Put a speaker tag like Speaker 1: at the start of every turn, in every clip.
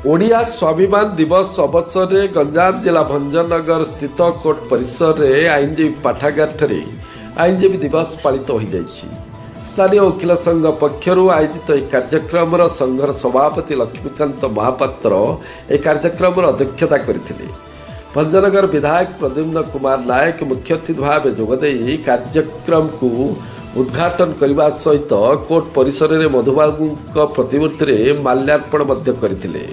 Speaker 1: ओडिया स्वाभिमान दिवस अवसर में गंजाम जिला भंजनगर स्थित कोर्ट परिसर में आईनजीवी पाठागार आईनजीवी दिवस पालित हो जाइछि। स्थानीय वकिल संघ पक्षर आयोजित यह कार्यक्रम संघर सभापति लक्ष्मीकांत महापात्र यह कार्यक्रम अध्यक्षता करथिले। भंजनगर विधायक प्रद्युम्न कुमार नायक मुख्य अतिथि भाव जोगदे कार्यक्रम को उद्घाटन करने सहित कोर्ट परिसर में मधुबाबू प्रतिमूर्ति में माल्यार्पण करथिले।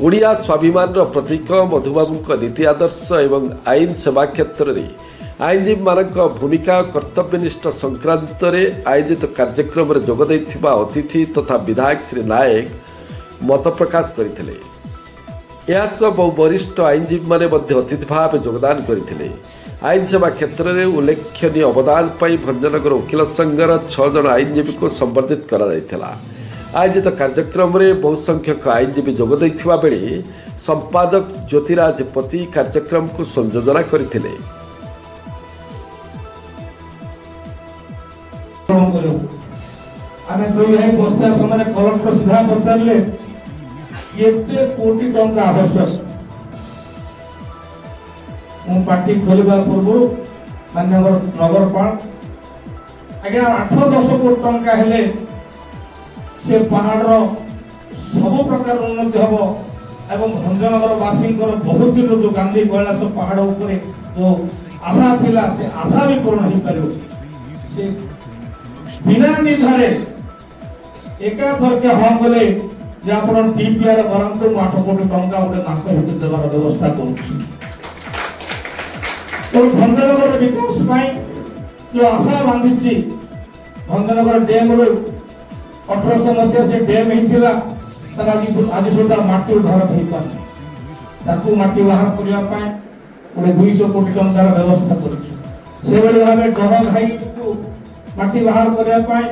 Speaker 1: ओडिया स्वाभिमान प्रतीक मधुबाबू नीति आदर्श एवं आईन सेवा क्षेत्र में आईनजीवी मानक भूमिका कर्तव्यनिष्ठ संक्रांत आयोजित कार्यक्रम में जोगदे अतिथि तथा विधायक श्री नायक मत प्रकाश करथिले। यह बहु वरिष्ठ आईनजीवी माने अतिथि भाव योगदान करथिले। आईन सेवा क्षेत्र में उल्लेखनीय अवदान पाई भंजनगर वकिल संघर 6 जन आईनजीवी को संबर्धित करा आयोजित कार्यक्रम में बहु संख्यक आईनजीवी जोगदे बेले संपादक ज्योतिराज पति कार्यक्रम को संयोजना करथिले।
Speaker 2: केते कोटी टंका आवश्यक पार्टी खोलवा पूर्व मान्यवर नगरपाल आज्ञा 8-10 कोटी टंका हेले से पहाड़ सब प्रकार उन्नति हम एवं भंजनगर वासी बहुत दिन जो गांधी कैलाश पहाड़ उपरे जो आशा थिला से आशा भी पूर्ण हो पारे से बिना निधारे एकाथर के हम बोले जे आपण टीपीआर करंतु 8 कोटी टंका गोटे मास भीतर देवार व्यवस्था करूँ। तो भंजनगर विकास जो आशा बांधी भंजनगर डैम 1800 मसीहा से डैम होता आज सुधा माटी उद्धार हो पार्टी माटी बाहर करने गोटे 200 कोटी टंकार व्यवस्था कर डर घाई को माटी बाहर करने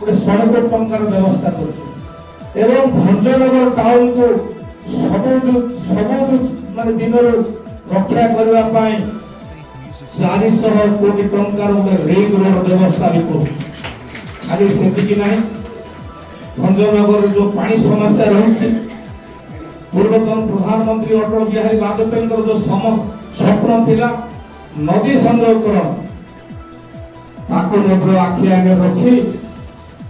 Speaker 2: गोटे 100 कोटी टंकार व्यवस्था कर एवं भंजनगर टाउन को सब माने दिन रक्षा करने 400 कोटी टंकार रिंग रोड व्यवस्था भी कर आज से ना भंजनगर जो पानी समस्या रही पूर्वतन प्रधानमंत्री अटल बिहारी वाजपेयी जो स्वप्न थिला नदी संयोगकरण आखि आगे रखी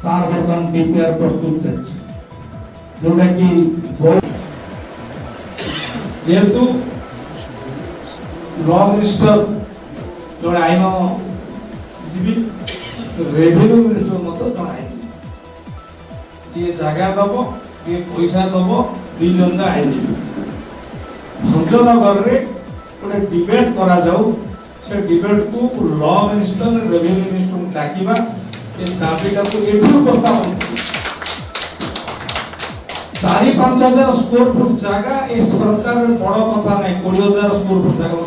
Speaker 2: तार बर्तमान डीपीआर प्रस्तुत चलती जोटा कि जेहेतु लॉ मिनिस्टर जो आईन जीवी रेवेन्यू मिनिस्टर मत जन आईन जी जगह दब ये पैसा दब दुईजन आईनजीवी भंजनगर में गोटे डिबेट करा जाऊ से डिबेट को लॉ मिनिस्टर रेवेन्यू मिनिस्टर को डाकिबा ये दाबीटा को एठू प्रस्ताव 4-5 हजार स्क्वायर फुट जगह ये सरकार बड़ कथा नहीं 20,000 स्क्वायर फुट जगह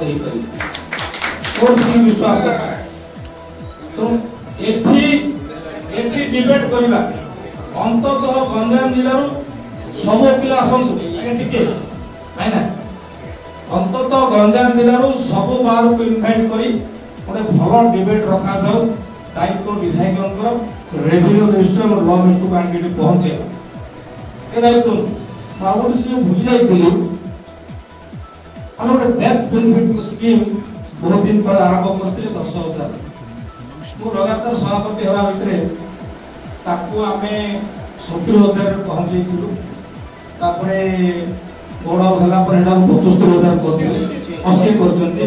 Speaker 2: पारि विश्वास तो एठी डिबेट करबा अंततः गंजाम जिला सब पिला आसंतु टिके है ना अंततः गंजाम जिला सब बार को इनवाइट करी गोटे भल डिबेट रखा जाऊ दायित्व विधायक रेवेन्यू मिनिस्टर और लॉ मिनिस्टर को आगे पहुंचे दायित्व भूली जाइए आम गोटे डेथ बेनिफिट स्कीम बहुत दिन पर आरंभ करते 10,000 मु लगातार सभापति हवा भितर ताकू आमे 70,000 पहुंचे बड़ होला पर 75,000 करते 80 करते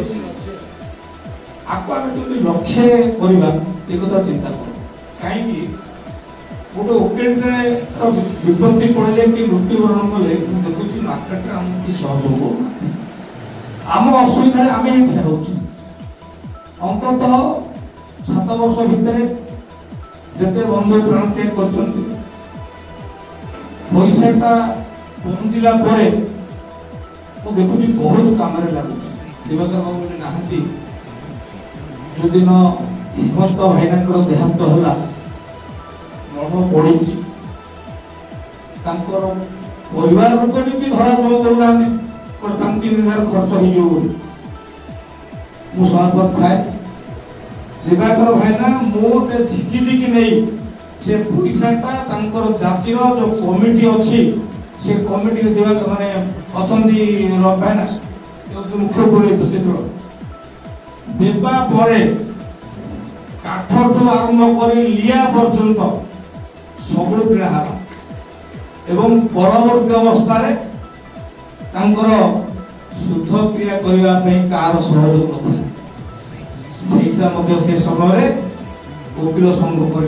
Speaker 2: आपको आम लक्ष्य करवा एक चिंता कर कहीं गोटे ओकेजन विपत्ति पड़े कि मृत्युवरण कले देखुची मार्केट आमको सहयोग आम असुविधा आम ये अंततः 7 वर्ष भितर जिते बंधु प्राण त्याग कर पैसाटा पहुंचला देखुची बहुत कम दिवकर बाबू नहांती जो दिन हिमस्त भाईना देहांत होला मन पड़ी परिवार लोक भी धरा करूना 3,000 खर्च हो सहमत थाए दिवाकर भाईना मोते झिकी झिकी नहीं से पैसाटा जातिर जो कमिटी अच्छी से कमिटी माने अछंती रबायना मुख्य पुरोहित से देवा परे काठठू आरंभ कर लिया पर्यंत सब किणाहारा एवं परवर्ती अवस्था शुद्ध क्रिया करने कार सहयोग न से समय वकिल संघ कर